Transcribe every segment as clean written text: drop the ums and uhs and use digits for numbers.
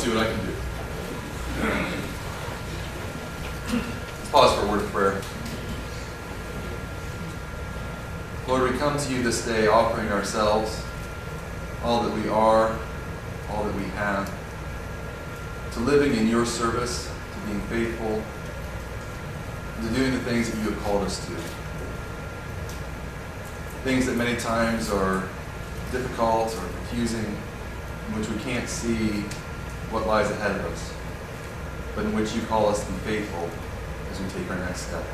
see what I can do. Let's pause for a word of prayer. Lord, we come to you this day offering ourselves, all that we are, all that we have, to living in your service, to being faithful, to doing the things that you have called us to. Things that many times are difficult or confusing, in which we can't see what lies ahead of us, but in which you call us to be faithful as we take our next step.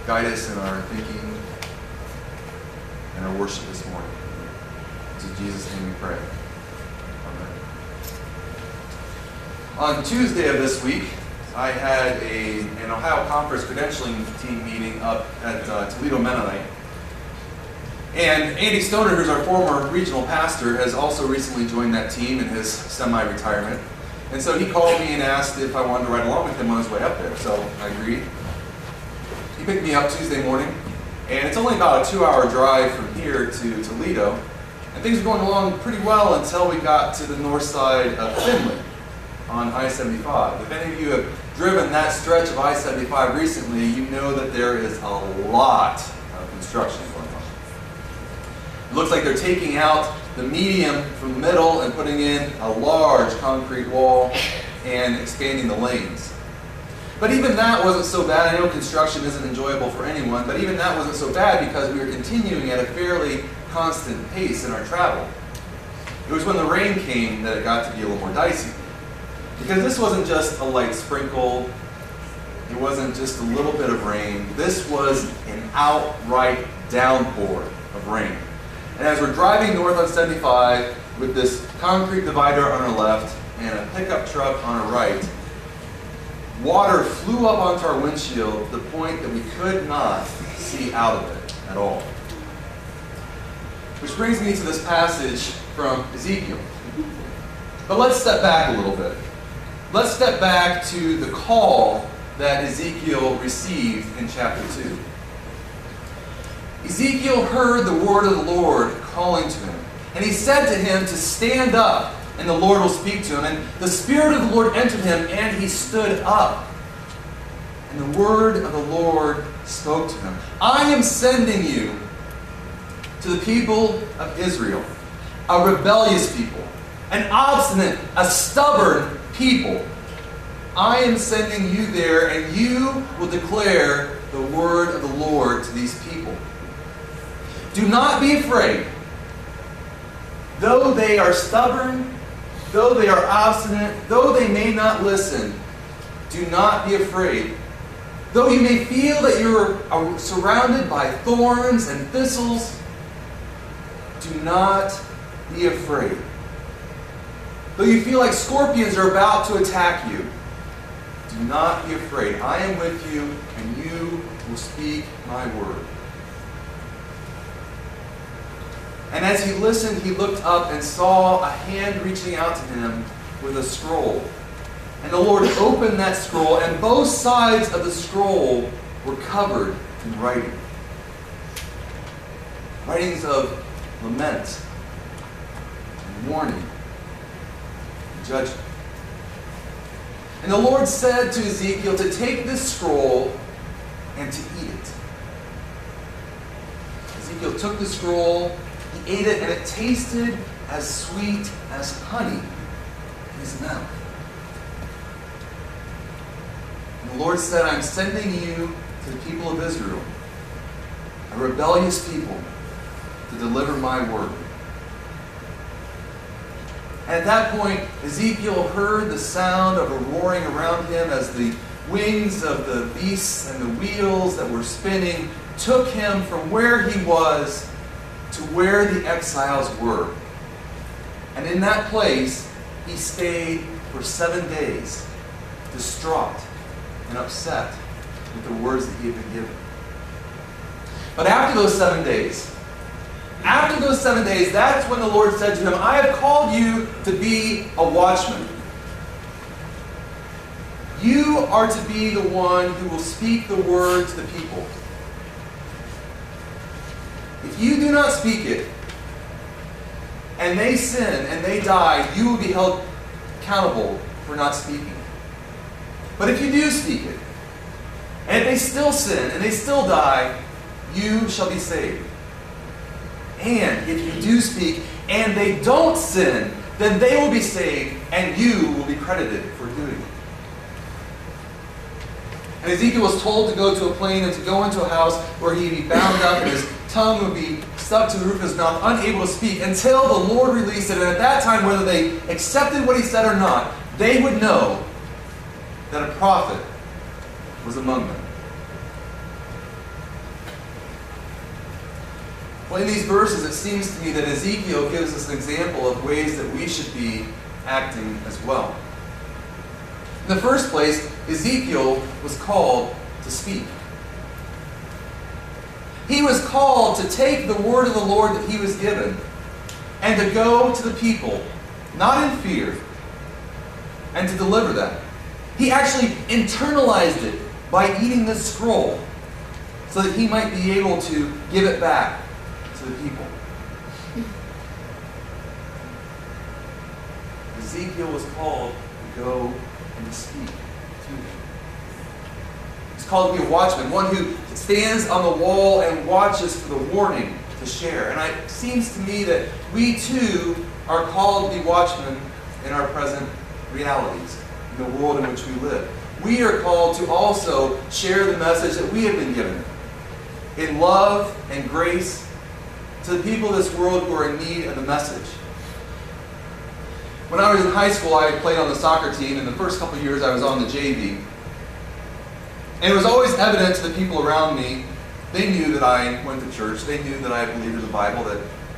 Guide us in our thinking and our worship this morning. It's in Jesus' name we pray. Amen. On Tuesday of this week, I had an Ohio Conference credentialing team meeting up at Toledo Mennonite. And Andy Stoner, who's our former regional pastor, has also recently joined that team in his semi-retirement. And so he called me and asked if I wanted to ride along with him on his way up there. So I agreed. He picked me up Tuesday morning, and it's only about a 2-hour drive from here to Toledo. And things were going along pretty well until we got to the north side of Findlay on I-75. If any of you have driven that stretch of I-75 recently, you know that there is a lot of construction going on. It looks like they're taking out the medium from the middle and putting in a large concrete wall and expanding the lanes. But even that wasn't so bad. I know construction isn't enjoyable for anyone, but even that wasn't so bad because we were continuing at a fairly constant pace in our travel. It was when the rain came that it got to be a little more dicey. Because this wasn't just a light sprinkle, it wasn't just a little bit of rain. This was an outright downpour of rain. And as we're driving north on 75 with this concrete divider on our left and a pickup truck on our right, water flew up onto our windshield to the point that we could not see out of it at all. Which brings me to this passage from Ezekiel. But let's step back a little bit. Let's step back to the call that Ezekiel received in chapter 2. Ezekiel heard the word of the Lord calling to him. And he said to him to stand up, and the Lord will speak to him. And the Spirit of the Lord entered him, and he stood up. And the word of the Lord spoke to him. I am sending you to the people of Israel, a rebellious people, an obstinate, a stubborn people. I am sending you there, and you will declare the word of the Lord to these people. Do not be afraid. Though they are stubborn, though they are obstinate, though they may not listen, do not be afraid. Though you may feel that you're surrounded by thorns and thistles, do not be afraid. Though you feel like scorpions are about to attack you, do not be afraid. I am with you, and you will speak my word. And as he listened, he looked up and saw a hand reaching out to him with a scroll. And the Lord opened that scroll, and both sides of the scroll were covered in writing. Writings of lament, and warning, and judgment. And the Lord said to Ezekiel to take this scroll and to eat it. Ezekiel took the scroll, he ate it, and it tasted as sweet as honey in his mouth. And the Lord said, I'm sending you to the people of Israel, a rebellious people, to deliver my word. And at that point, Ezekiel heard the sound of a roaring around him as the wings of the beasts and the wheels that were spinning took him from where he was to where the exiles were. And in that place, he stayed for 7 days, distraught and upset with the words that he had been given. But after those 7 days, that's when the Lord said to him, I have called you to be a watchman. You are to be the one who will speak the word to the people. If you do not speak it, and they sin and they die, you will be held accountable for not speaking. But if you do speak it, and if they still sin and they still die, you shall be saved. And if you do speak and they don't sin, then they will be saved and you will be credited for doing it. And Ezekiel was told to go to a plain and to go into a house where he'd be bound up and his tongue would be stuck to the roof of his mouth, unable to speak, until the Lord released it. And at that time, whether they accepted what he said or not, they would know that a prophet was among them. Well, in these verses, it seems to me that Ezekiel gives us an example of ways that we should be acting as well. In the first place, Ezekiel was called to speak. He was called to take the word of the Lord that he was given and to go to the people, not in fear, and to deliver that. He actually internalized it by eating this scroll so that he might be able to give it back to the people. Ezekiel was called to go and to speak to them. He's called to be a watchman, one who stands on the wall and watches for the warning to share. And it seems to me that we too are called to be watchmen in our present realities, in the world in which we live. We are called to also share the message that we have been given in love and grace to the people of this world who are in need of the message. When I was in high school, I played on the soccer team, and the first couple of years I was on the JV. And it was always evident to the people around me, they knew that I went to church, they knew that I believed in the Bible,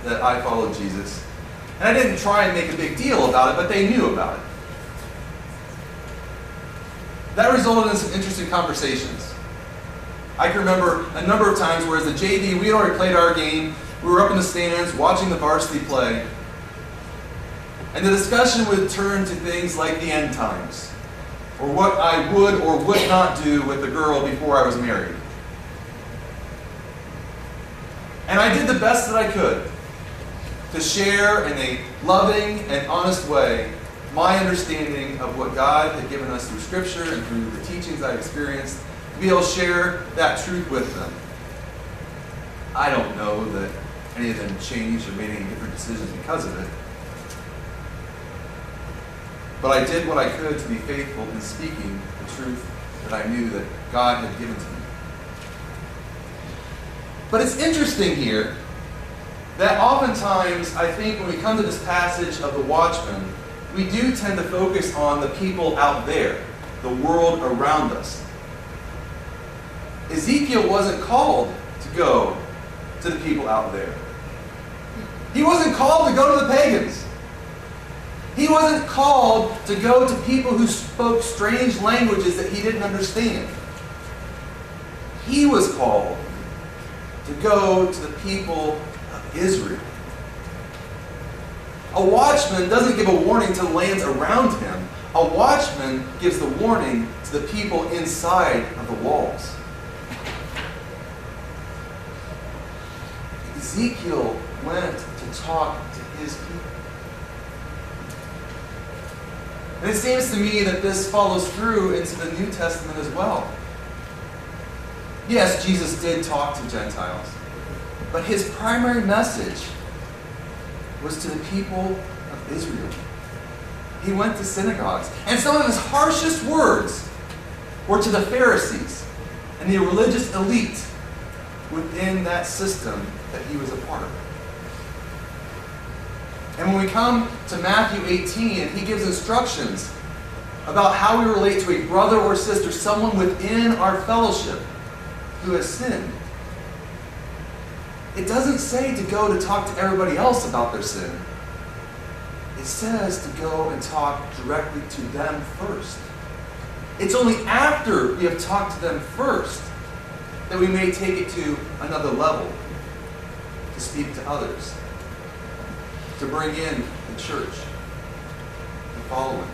that I followed Jesus. And I didn't try and make a big deal about it, but they knew about it. That resulted in some interesting conversations. I can remember a number of times where as the JV, we had already played our game, we were up in the stands watching the varsity play, and the discussion would turn to things like the end times, or what I would or would not do with the girl before I was married. And I did the best that I could to share in a loving and honest way my understanding of what God had given us through Scripture and through the teachings I experienced, to be able to share that truth with them. I don't know that any of them changed or made any different decisions because of it. But I did what I could to be faithful in speaking the truth that I knew that God had given to me. But it's interesting here that oftentimes, I think when we come to this passage of the watchman, we do tend to focus on the people out there, the world around us. Ezekiel wasn't called to go to the people out there. He wasn't called to go to the pagans. He wasn't called to go to people who spoke strange languages that he didn't understand. He was called to go to the people of Israel. A watchman doesn't give a warning to the lands around him. A watchman gives the warning to the people inside of the walls. Ezekiel went to talk to his people. And it seems to me that this follows through into the New Testament as well. Yes, Jesus did talk to Gentiles, but his primary message was to the people of Israel. He went to synagogues, and some of his harshest words were to the Pharisees and the religious elite within that system that he was a part of. And when we come to Matthew 18, he gives instructions about how we relate to a brother or sister, someone within our fellowship who has sinned. It doesn't say to go to talk to everybody else about their sin. It says to go and talk directly to them first. It's only after we have talked to them first that we may take it to another level, to speak to others, to bring in the church, the following.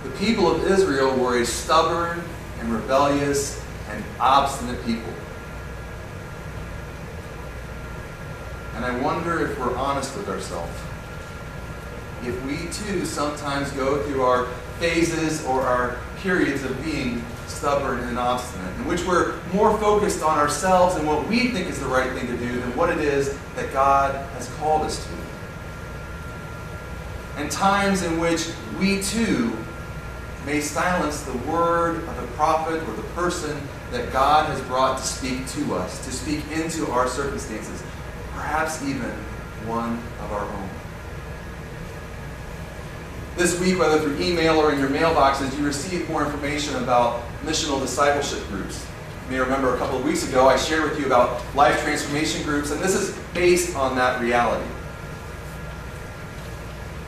The people of Israel were a stubborn and rebellious and obstinate people. And I wonder if we're honest with ourselves. if we too sometimes go through our phases or our periods of being stubborn and obstinate, in which we're more focused on ourselves and what we think is the right thing to do than what it is that God has called us to. And times in which we too may silence the word of the prophet or the person that God has brought to speak to us, to speak into our circumstances, perhaps even one of our own. This week, whether through email or in your mailboxes, you receive more information about missional discipleship groups. You may remember a couple of weeks ago I shared with you about life transformation groups, and this is based on that reality.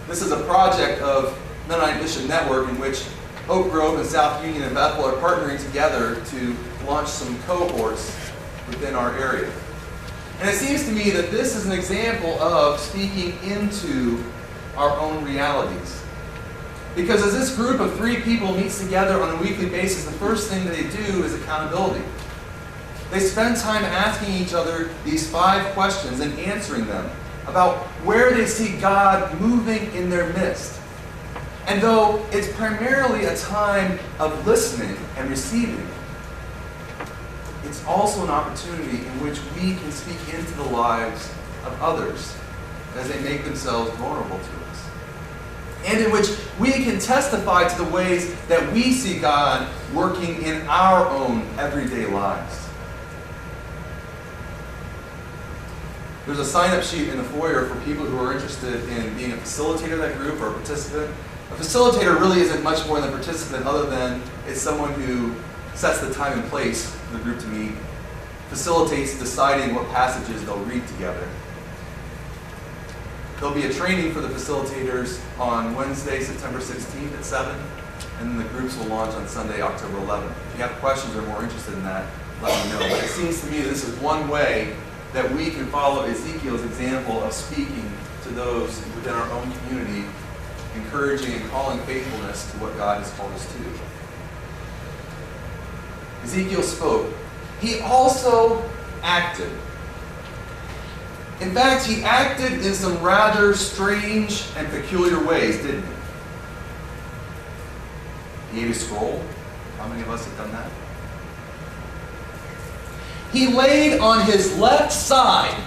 This is a project of Mennonite Mission Network in which Oak Grove and South Union and Bethel are partnering together to launch some cohorts within our area. And it seems to me that this is an example of speaking into our own realities. Because as this group of 3 people meets together on a weekly basis, the first thing they do is accountability. They spend time asking each other these 5 questions and answering them about where they see God moving in their midst. And though it's primarily a time of listening and receiving, it's also an opportunity in which we can speak into the lives of others as they make themselves vulnerable to us. And in which we can testify to the ways that we see God working in our own everyday lives. There's a sign-up sheet in the foyer for people who are interested in being a facilitator of that group or a participant. A facilitator really isn't much more than a participant other than it's someone who sets the time and place for the group to meet, facilitates deciding what passages they'll read together. There'll be a training for the facilitators on Wednesday, September 16th at 7, and then the groups will launch on Sunday, October 11th. If you have questions or are more interested in that, let me know. But it seems to me this is one way that we can follow Ezekiel's example of speaking to those within our own community, encouraging and calling faithfulness to what God has called us to. Ezekiel spoke. He also acted. In fact, he acted in some rather strange and peculiar ways, didn't he? He ate a scroll. How many of us have done that? He laid on his left side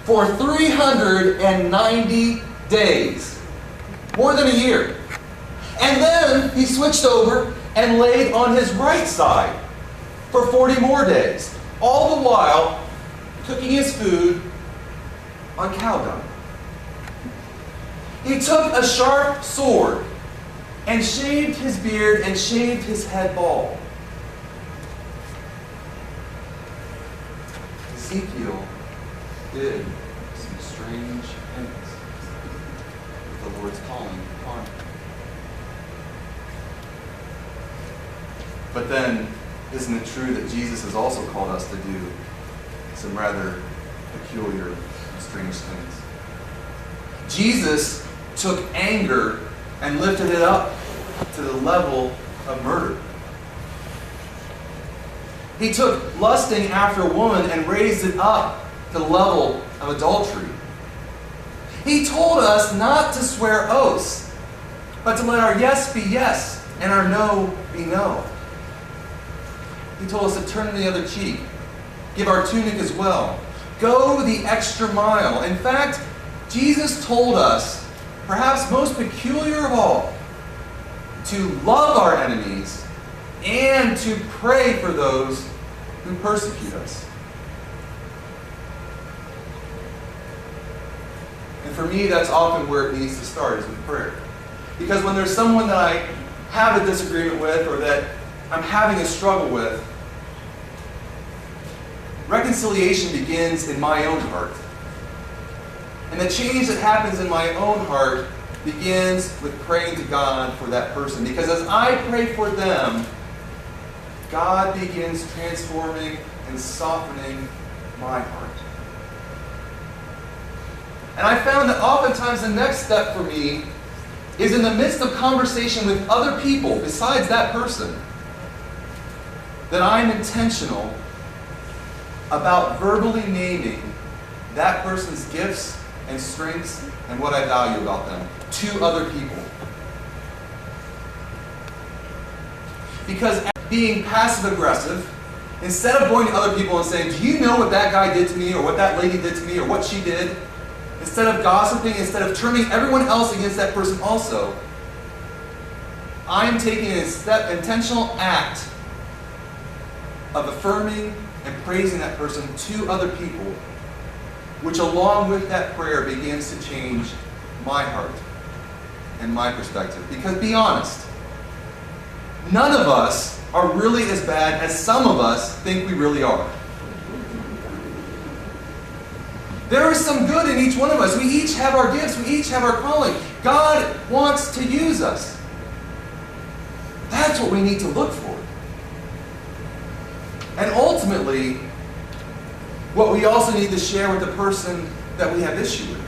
for 390 days, more than a year. And then he switched over and laid on his right side for 40 more days, all the while cooking his food on cow dung. He took a sharp sword and shaved his beard and shaved his head bald. Ezekiel did some strange things with the Lord's calling upon him. But then, isn't it true that Jesus has also called us to do some rather peculiar and strange things? Jesus took anger and lifted it up to the level of murder. He took lusting after a woman and raised it up to the level of adultery. He told us not to swear oaths, but to let our yes be yes and our no be no. He told us to turn the other cheek, give our tunic as well, go the extra mile. In fact, Jesus told us, perhaps most peculiar of all, to love our enemies and to pray for those who persecute us. And for me, that's often where it needs to start, is with prayer. Because when there's someone that I have a disagreement with or that I'm having a struggle with, reconciliation begins in my own heart. And the change that happens in my own heart begins with praying to God for that person. Because as I pray for them, God begins transforming and softening my heart. And I found that oftentimes the next step for me is in the midst of conversation with other people besides that person, that I'm intentional about verbally naming that person's gifts and strengths and what I value about them to other people. Because being passive-aggressive, instead of going to other people and saying, do you know what that guy did to me, or what that lady did to me, or what she did? Instead of gossiping, instead of turning everyone else against that person also, I'm taking an intentional act of affirming and praising that person to other people, which along with that prayer begins to change my heart and my perspective. Because be honest, none of us are really as bad as some of us think we really are. There is some good in each one of us. We each have our gifts. We each have our calling. God wants to use us. That's what we need to look for. And ultimately, what we also need to share with the person that we have issue with.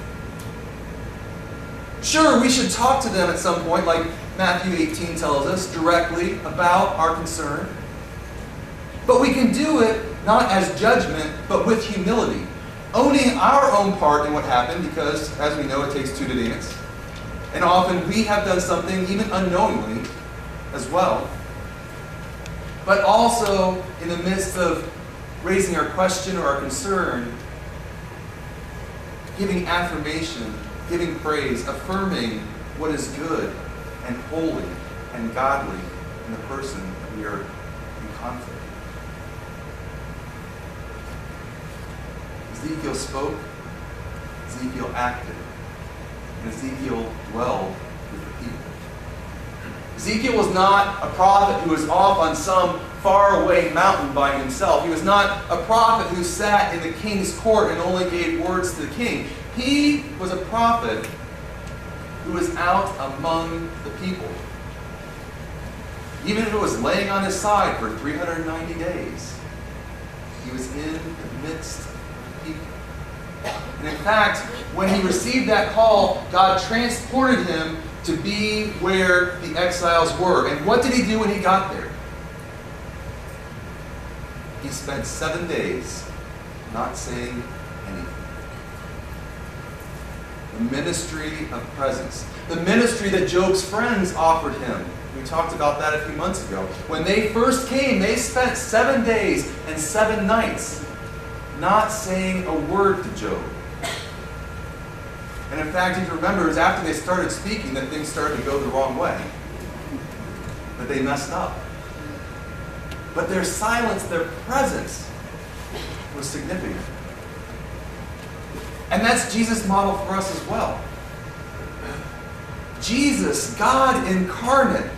Sure, we should talk to them at some point, like Matthew 18 tells us, directly about our concern. But we can do it not as judgment, but with humility. Owning our own part in what happened, because, as we know, it takes two to dance. And often we have done something, even unknowingly, as well. But also, in the midst of raising our question or our concern, giving affirmation, giving praise, affirming what is good and holy and godly in the person that we are in conflict with. Ezekiel spoke, Ezekiel acted, and Ezekiel dwelled with the people. Ezekiel was not a prophet who was off on some faraway mountain by himself. He was not a prophet who sat in the king's court and only gave words to the king. He was a prophet who was out among the people. Even if it was laying on his side for 390 days, he was in the midst of the people. And in fact, when he received that call, God transported him to be where the exiles were. And what did he do when he got there? He spent 7 days not saying anything. The ministry of presence. The ministry that Job's friends offered him. We talked about that a few months ago. When they first came, they spent 7 days and 7 nights not saying a word to Job. And in fact, if you remember, it was after they started speaking that things started to go the wrong way. That they messed up. But their silence, their presence, was significant. And that's Jesus' model for us as well. Jesus, God incarnate,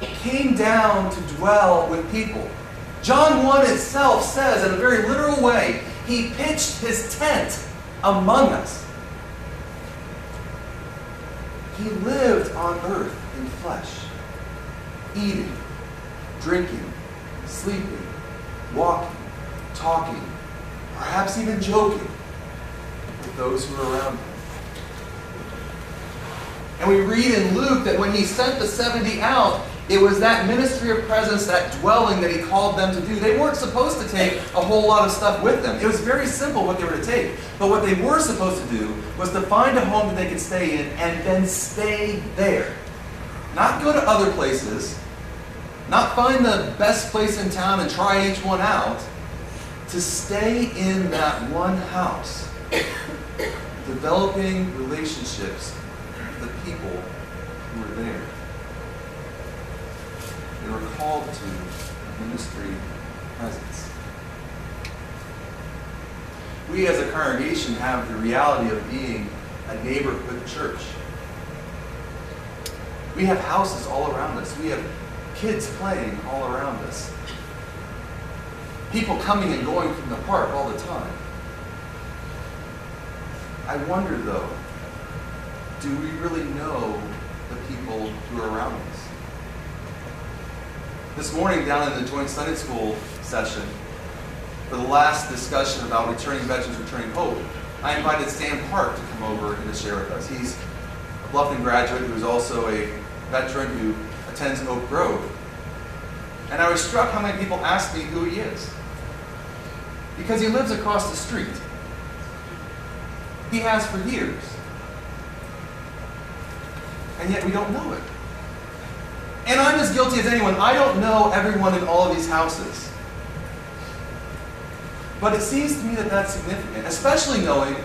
came down to dwell with people. John 1 itself says, in a very literal way, he pitched his tent among us. He lived on earth in flesh, eating, drinking, sleeping, walking, talking, perhaps even joking with those who were around him. And we read in Luke that when he sent the 70 out, it was that ministry of presence, that dwelling that he called them to do. They weren't supposed to take a whole lot of stuff with them. It was very simple what they were to take. But what they were supposed to do was to find a home that they could stay in and then stay there. Not go to other places. Not find the best place in town and try each one out. To stay in that one house. Developing relationships with the people who were there. They were called to a ministry of presence. We as a congregation have the reality of being a neighborhood church. We have houses all around us. We have kids playing all around us. People coming and going from the park all the time. I wonder though, do we really know the people who are around us? This morning down in the joint Sunday school session, for the last discussion about returning veterans, returning hope, I invited Sam Park to come over and to share with us. He's a Bluffton graduate who is also a veteran who attends Oak Grove. And I was struck how many people ask me who he is. Because he lives across the street. He has for years. And yet we don't know it. And I'm as guilty as anyone. I don't know everyone in all of these houses. But it seems to me that that's significant, especially knowing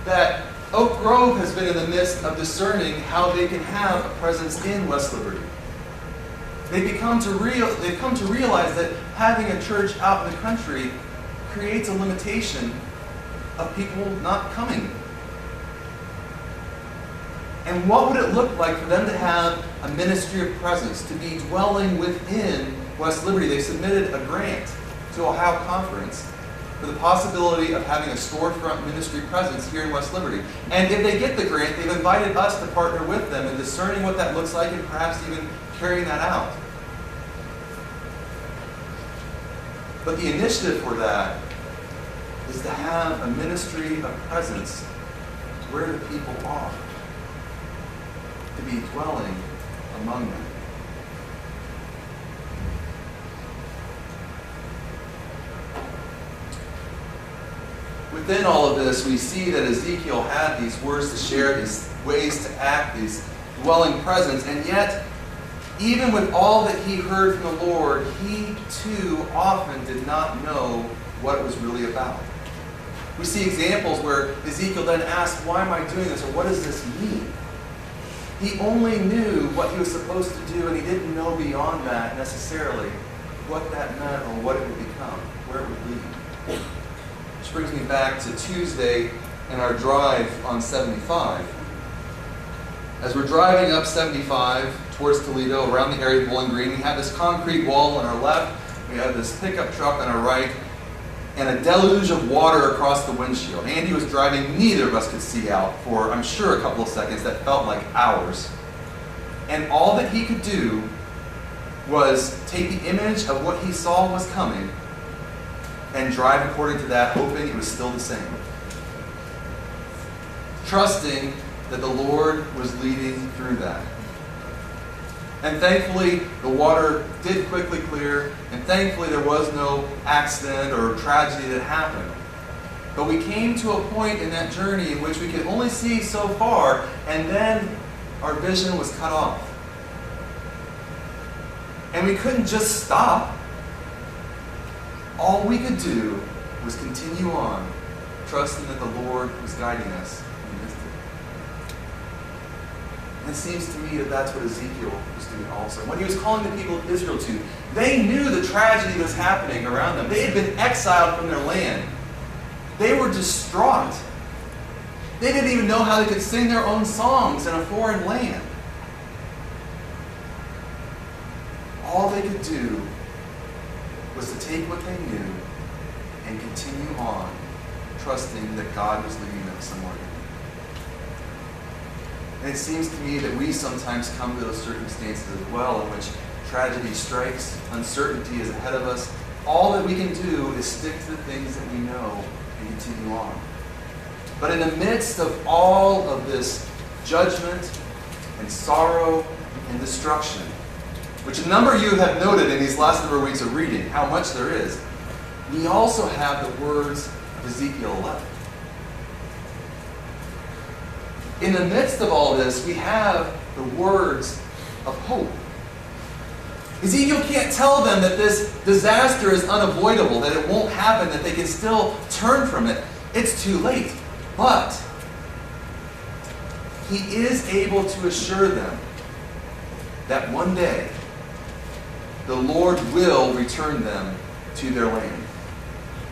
that Oak Grove has been in the midst of discerning how they can have a presence in West Liberty. They've come to realize that having a church out in the country creates a limitation of people not coming. And what would it look like for them to have a ministry of presence, to be dwelling within West Liberty? They submitted a grant to Ohio Conference for the possibility of having a storefront ministry presence here in West Liberty. And if they get the grant, they've invited us to partner with them in discerning what that looks like and perhaps even carrying that out. But the initiative for that is to have a ministry of presence where the people are, to be dwelling among them. Within all of this, we see that Ezekiel had these words to share, these ways to act, these dwelling presence, and yet, even with all that he heard from the Lord, he too often did not know what it was really about. We see examples where Ezekiel then asked, why am I doing this, or what does this mean? He only knew what he was supposed to do, and he didn't know beyond that necessarily what that meant or what it would become, where it would lead. Which brings me back to Tuesday and our drive on 75. As we're driving up 75 towards Toledo, around the area of Bowling Green, we have this concrete wall on our left, we have this pickup truck on our right, and a deluge of water across the windshield. Andy was driving, neither of us could see out for, I'm sure, a couple of seconds that felt like hours. And all that he could do was take the image of what he saw was coming and drive according to that, hoping it was still the same. Trusting that the Lord was leading through that. And thankfully, the water did quickly clear, and thankfully there was no accident or tragedy that happened. But we came to a point in that journey in which we could only see so far, and then our vision was cut off. And we couldn't just stop. All we could do was continue on, trusting that the Lord was guiding us in this day. And it seems to me that that's what Ezekiel was doing also. When he was calling the people of Israel to, they knew the tragedy that was happening around them. They had been exiled from their land. They were distraught. They didn't even know how they could sing their own songs in a foreign land. All they could do was to take what they knew and continue on, trusting that God was leading them somewhere. And it seems to me that we sometimes come to those circumstances as well in which tragedy strikes, uncertainty is ahead of us. All that we can do is stick to the things that we know and continue on. But in the midst of all of this judgment and sorrow and destruction, which a number of you have noted in these last number of weeks of reading, how much there is, we also have the words of Ezekiel 11. In the midst of all this, we have the words of hope. Ezekiel can't tell them that this disaster is unavoidable, that it won't happen, that they can still turn from it. It's too late. But he is able to assure them that one day the Lord will return them to their land.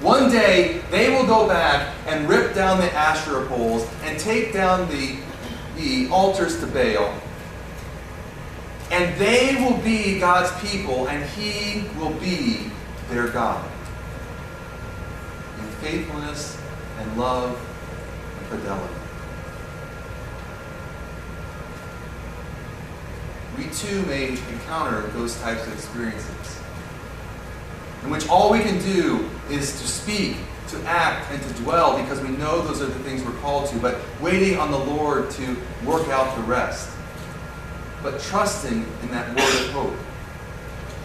One day, they will go back and rip down the Asherah poles and take down the altars to Baal. And they will be God's people, and he will be their God. In faithfulness and love and fidelity. We too may encounter those types of experiences, in which all we can do is to speak, to act, and to dwell because we know those are the things we're called to, but waiting on the Lord to work out the rest. But trusting in that word of hope.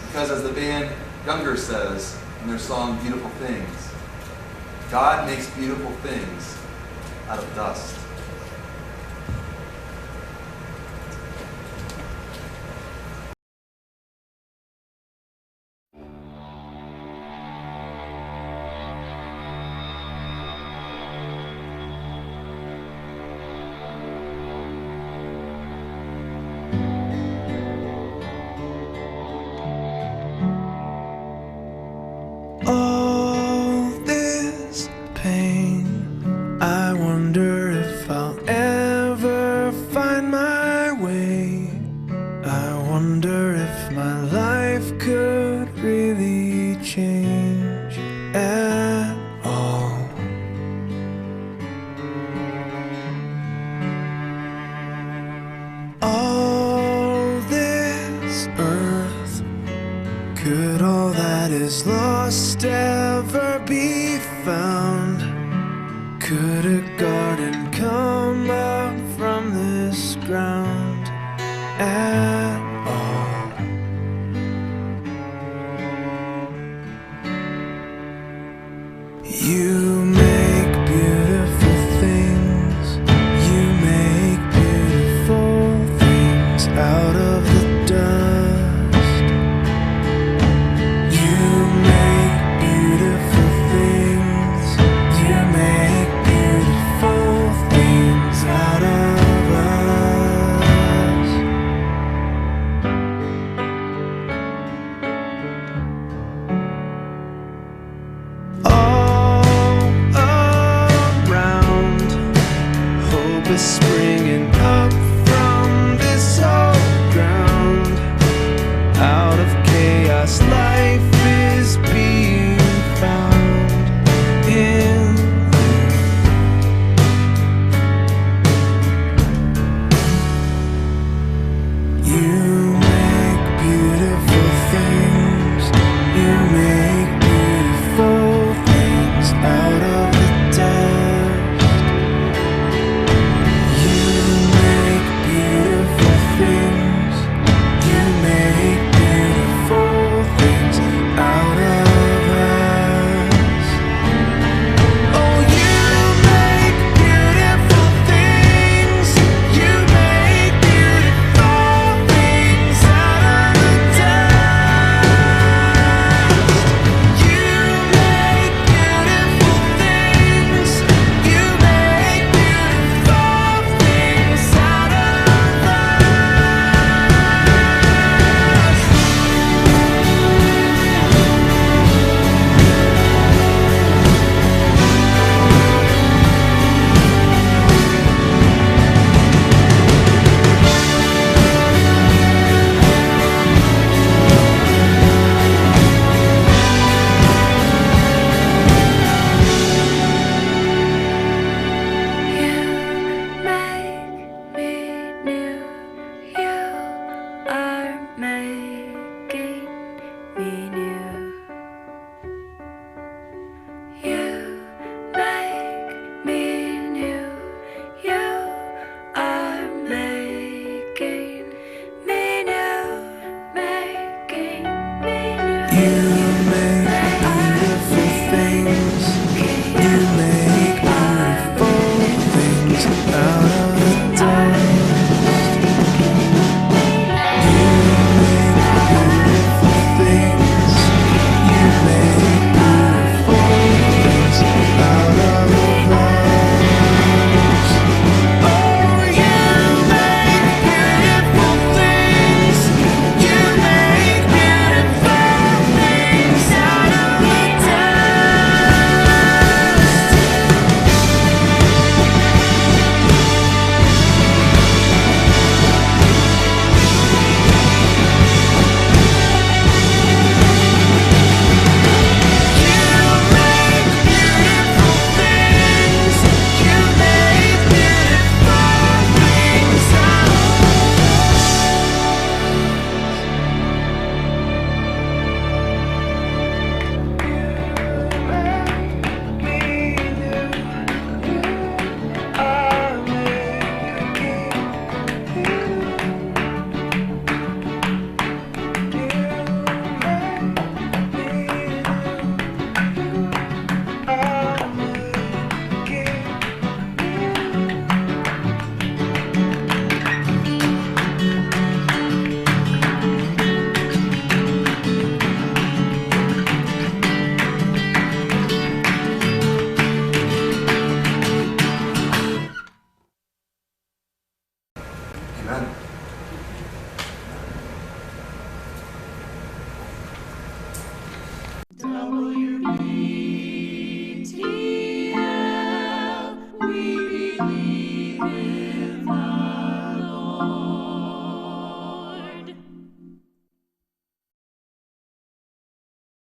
Because as the band Younger says in their song Beautiful Things, God makes beautiful things out of dust. All this pain, I wonder if I'll ever find my way. I wonder if my life could really change at all. All this earth, could all that is lost ever be found? Could a garden come up from this ground at all? You make beautiful things. You make beautiful things out of the dust. You make beautiful things. You make beautiful things out of us. All around, hope is springing up